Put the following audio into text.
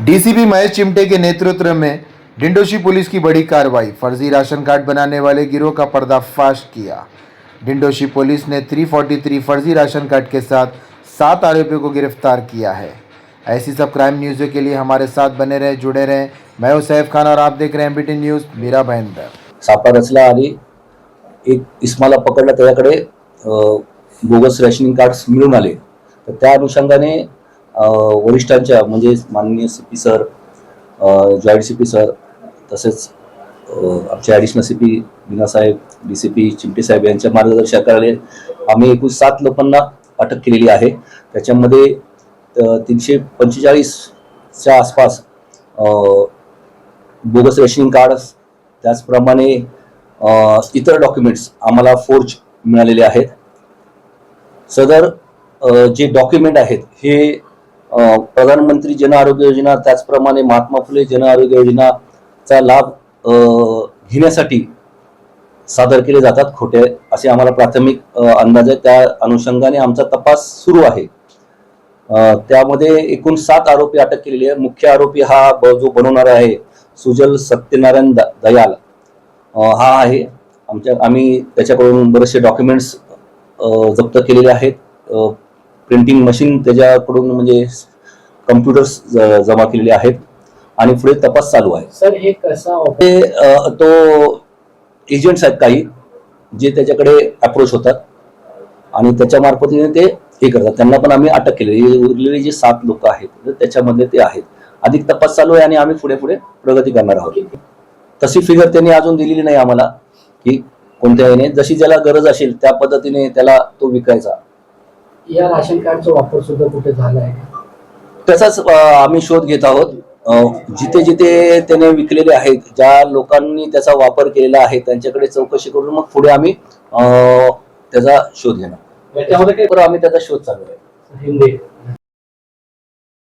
DCP Mahesh चिमटे के नेतृत्व में डिंडोशी पुलिस की बड़ी कार्रवाई, फर्जी राशन कार्ड बनाने वाले गिरोह का पर्दाफाश किया। डिंडोशी पुलिस ने 343 फर्जी राशन कार्ड के साथ 7 आरोपियों को गिरफ्तार किया है। ऐसी सब क्राइम न्यूज़ के लिए हमारे साथ बने रहें, जुड़े रहें। मैं हूं सैफ खान और आप देख रहे हैं बीटी न्यूज़। मेरा भयंकर सापळा रचला आणि एक इस्माला पकडला, त्याच्याकडे बोगस रेशनिंग कार्ड्स मिळून आले। तर त्या अनुषंगाने वरिष्ठांच्या म्हणजे माननीय CP sir, joint CP sir, तसेच आमचे ॲडिशनल सीपी मीना साहेब, डीसीपी चिमटे साहेब यांच्या मार्गदर्शनाखाली आम्ही एकूण 7 लोकांना अटक केलेली आहे। त्याच्यामध्ये 345 च्या आसपास बोगस रेशनिंग कार्ड्स, त्याचप्रमाणे इतर डॉक्युमेंट्स आम्हाला फोर्ज मिळालेले आहेत। सदर जे डॉक्युमेंट आहेत हे प्रधानमंत्री जन आरोग्य योजना, त्याचप्रमाणे महात्मा फुले जन आरोग्य योजनाचा लाभ घेण्यासाठी सादर केले जातात खोटे, असे आम्हाला प्राथमिक अंदाज आहे। त्या अनुषंगाने आमचा तपास सुरू आहे। त्यामध्ये एकूण 7 आरोपी अटक केलेले आहे। मुख्य आरोपी हा जो बनवणारा आहे सुजल सत्यनारायण दयाल हा आहे। आम्ही त्याच्याकडून बरेचसे डॉक्युमेंट्स जप्त केलेले आहेत। प्रिंटिंग मशीन त्याच्याकडून म्हणजे कम्प्युटर्स जमा केलेले आहेत आणि पुढे तपास चालू आहे। सर हे कसा तो एजंट्स आहेत काही जे त्याच्याकडे अप्रोच होतात आणि त्याच्या मार्फतीने ते हे करतात। त्यांना पण आम्ही अटक केली। उरलेले जे 7 लोक आहेत त्याच्यामध्ये ते आहेत। अधिक तपास चालू आहे आणि आम्ही पुढे प्रगती करणार आहोत। तशी फिगर त्यांनी अजून दिलेली नाही आम्हाला की कोणत्या याने, जशी ज्याला गरज असेल त्या पद्धतीने त्याला तो विकायचा। या राशन कार्डचा वापर सुद्धा कुठे झाला आहे त्याचाच आम्ही शोध घेत आहोत। जिथे जिथे त्याने विकलेले आहेत, ज्या लोकांनी त्याचा वापर केलेला आहे त्यांच्याकडे चौकशी करून मग पुढे आम्ही त्याचा शोध घेणार। याच्यामध्ये आम्ही त्याचा शोध चालू आहे। हिंदी